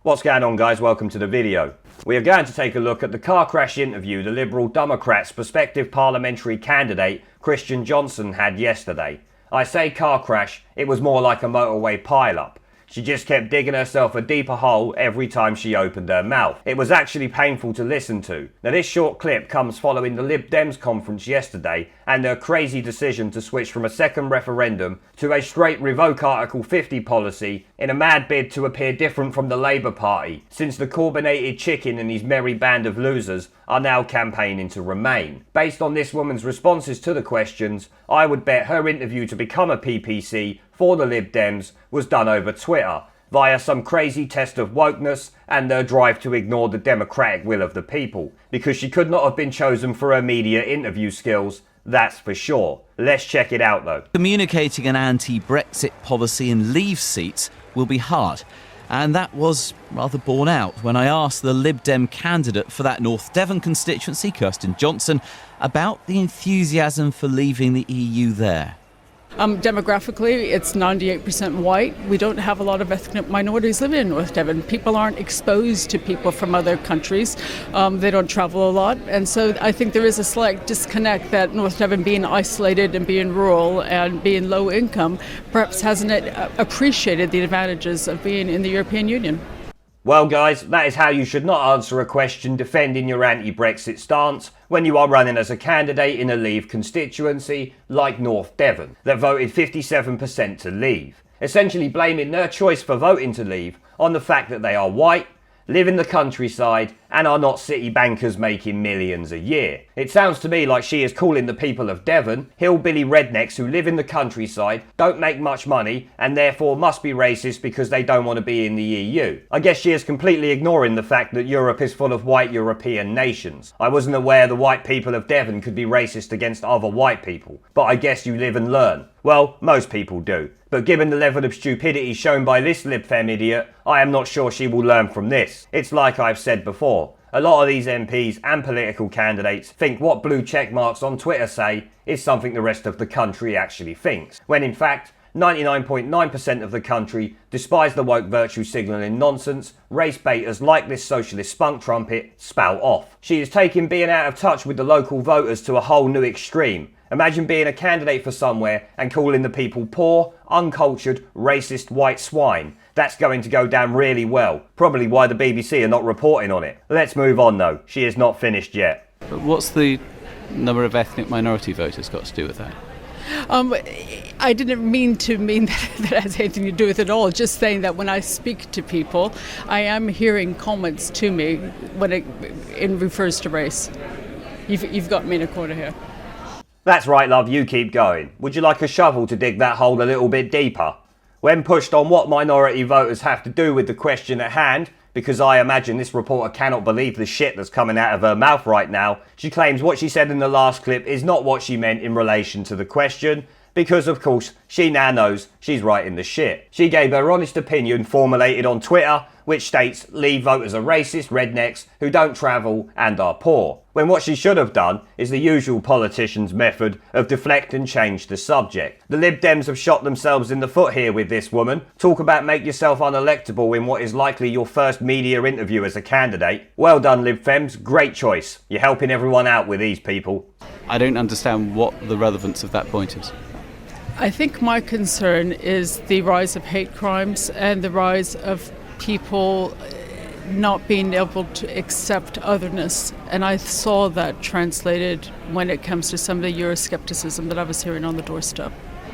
What's going on, guys? Welcome to the video. We are going to take a look at the car crash interview the Liberal Democrats' prospective parliamentary candidate Kristen Johnson had yesterday. I say car crash, it was more like a motorway pile-up. She just kept digging herself a deeper hole every time she opened her mouth. It was actually painful to listen to. Now, this short clip comes following the Lib Dem's conference yesterday and their crazy decision to switch from a second referendum to a straight revoke Article 50 policy in a mad bid to appear different from the Labour Party, since the Corbynated chicken and his merry band of losers are now campaigning to remain. Based on this woman's responses to the questions, I would bet her interview to become a PPC for the Lib Dems was done over Twitter, via some crazy test of wokeness and their drive to ignore the democratic will of the people, because she could not have been chosen for her media interview skills, that's for sure. Let's check it out though. Communicating an anti-Brexit policy in Leave seats will be hard. And that was rather borne out when I asked the Lib Dem candidate for that North Devon constituency, Kristen Johnson, about the enthusiasm for leaving the EU there. Demographically, it's 98% white. We don't have a lot of ethnic minorities living in North Devon. People aren't exposed to people from other countries. They don't travel a lot. And so I think there is a slight disconnect that North Devon, being isolated and being rural and being low income, perhaps hasn't appreciated the advantages of being in the European Union. Well, guys, that is how you should not answer a question defending your anti-Brexit stance when you are running as a candidate in a Leave constituency like North Devon that voted 57% to leave, essentially blaming their choice for voting to leave on the fact that they are white, live in the countryside and are not city bankers making millions a year. It sounds to me like she is calling the people of Devon hillbilly rednecks who live in the countryside, don't make much money and therefore must be racist because they don't want to be in the EU. I guess she is completely ignoring the fact that Europe is full of white European nations. I wasn't aware the white people of Devon could be racist against other white people, but I guess you live and learn. Well, most people do. But given the level of stupidity shown by this Lib Fem idiot, I am not sure she will learn from this. It's like I've said before. A lot of these MPs and political candidates think what blue check marks on Twitter say is something the rest of the country actually thinks, when in fact 99.9% of the country despise the woke virtue signalling nonsense race baiters like this socialist spunk trumpet spout off. She is taking being out of touch with the local voters to a whole new extreme. Imagine being a candidate for somewhere and calling the people poor, uncultured, racist white swine. That's going to go down really well. Probably why the BBC are not reporting on it. Let's move on though. She is not finished yet. But what's the number of ethnic minority voters got to do with that? I didn't mean that has anything to do with it at all. Just saying that when I speak to people, I am hearing comments to me when it refers to race. You've got me in a corner here. That's right, love, you keep going. Would you like a shovel to dig that hole a little bit deeper? When pushed on what minority voters have to do with the question at hand, because I imagine this reporter cannot believe the shit that's coming out of her mouth right now, she claims what she said in the last clip is not what she meant in relation to the question, because of course she now knows she's right in the shit. She gave her honest opinion formulated on Twitter, which states Leave voters are racist rednecks who don't travel and are poor, when what she should have done is the usual politician's method of deflect and change the subject. The Lib Dems have shot themselves in the foot here with this woman. Talk about make yourself unelectable in what is likely your first media interview as a candidate. Well done, Lib Fems, great choice. You're helping everyone out with these people. I don't understand what the relevance of that point is. I think my concern is the rise of hate crimes and the rise of people not being able to accept otherness. And I saw that translated when it comes to some of the Euroscepticism that I was hearing on the doorstep.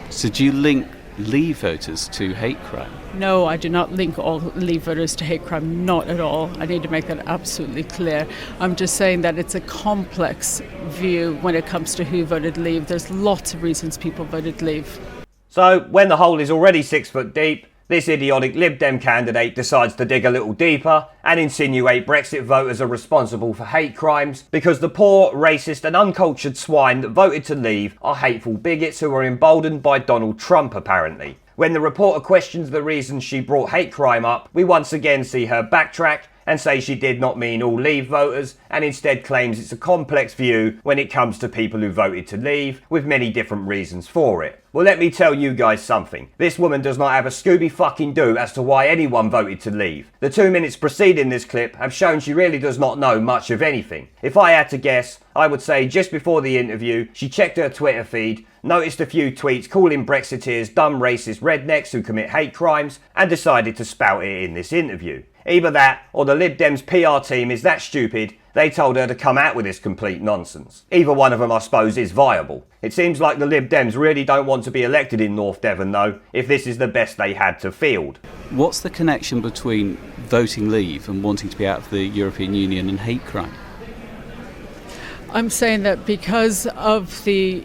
So do you link Leave voters to hate crime? No, I do not link all Leave voters to hate crime, not at all. I need to make that absolutely clear. I'm just saying that it's a complex view when it comes to who voted Leave. There's lots of reasons people voted Leave. So, when the hole is already 6 foot deep, this idiotic Lib Dem candidate decides to dig a little deeper and insinuate Brexit voters are responsible for hate crimes because the poor, racist and uncultured swine that voted to leave are hateful bigots who are emboldened by Donald Trump apparently. When the reporter questions the reasons she brought hate crime up, we once again see her backtrack and say she did not mean all Leave voters, and instead claims it's a complex view when it comes to people who voted to leave, with many different reasons for it. Well, let me tell you guys something. This woman does not have a Scooby fucking do as to why anyone voted to leave. The 2 minutes preceding this clip have shown she really does not know much of anything. If I had to guess, I would say just before the interview, she checked her Twitter feed, noticed a few tweets calling Brexiteers dumb racist rednecks who commit hate crimes, and decided to spout it in this interview. Either that, or the Lib Dem's PR team is that stupid, they told her to come out with this complete nonsense. Either one of them, I suppose, is viable. It seems like the Lib Dems really don't want to be elected in North Devon, though, if this is the best they had to field. What's the connection between voting Leave and wanting to be out of the European Union and hate crime? I'm saying that because of the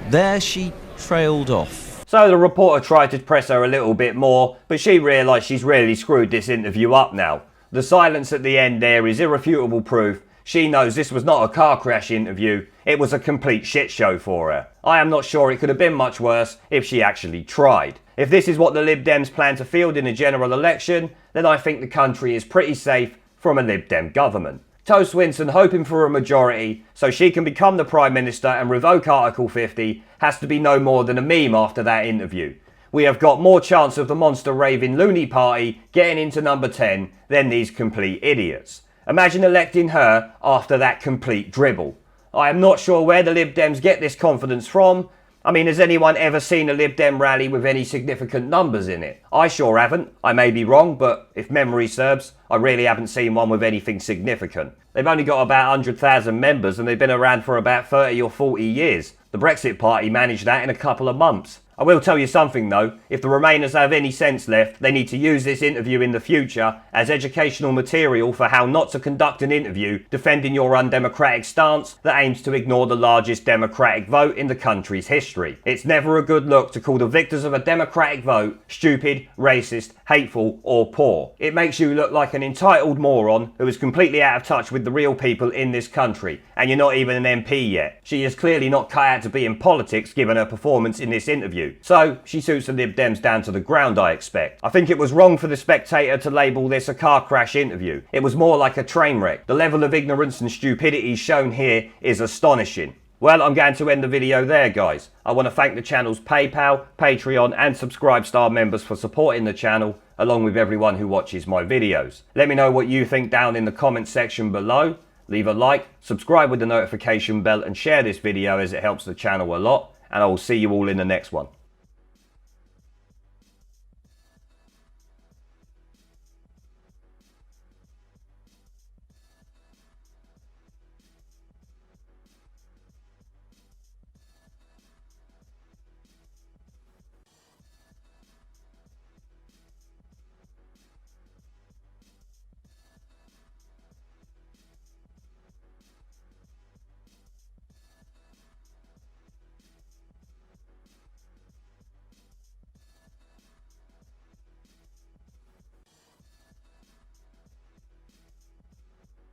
There she trailed off. So the reporter tried to press her a little bit more, but she realised she's really screwed this interview up now. The silence at the end there is irrefutable proof. She knows this was not a car crash interview, it was a complete shit show for her. I am not sure it could have been much worse if she actually tried. If this is what the Lib Dems plan to field in a general election, then I think the country is pretty safe from a Lib Dem government. Toast Winston, hoping for a majority so she can become the Prime Minister and revoke Article 50, has to be no more than a meme after that interview. We have got more chance of the monster raving loony party getting into number 10 than these complete idiots. Imagine electing her after that complete dribble. I am not sure where the Lib Dems get this confidence from. I mean, has anyone ever seen a Lib Dem rally with any significant numbers in it? I sure haven't. I may be wrong, but if memory serves, I really haven't seen one with anything significant. They've only got about 100,000 members and they've been around for about 30 or 40 years. The Brexit Party managed that in a couple of months. I will tell you something though, if the Remainers have any sense left, they need to use this interview in the future as educational material for how not to conduct an interview defending your undemocratic stance that aims to ignore the largest democratic vote in the country's history. It's never a good look to call the victors of a democratic vote stupid, racist, hateful or poor. It makes you look like an entitled moron who is completely out of touch with the real people in this country, and you're not even an MP yet. She is clearly not cut out to be in politics given her performance in this interview. So, she suits the Lib Dems down to the ground, I expect. I think it was wrong for the Spectator to label this a car crash interview. It was more like a train wreck. The level of ignorance and stupidity shown here is astonishing. Well, I'm going to end the video there, guys. I want to thank the channel's PayPal, Patreon and Subscribe Star members for supporting the channel, along with everyone who watches my videos. Let me know what you think down in the comments section below. Leave a like, subscribe with the notification bell and share this video as it helps the channel a lot. And I will see you all in the next one.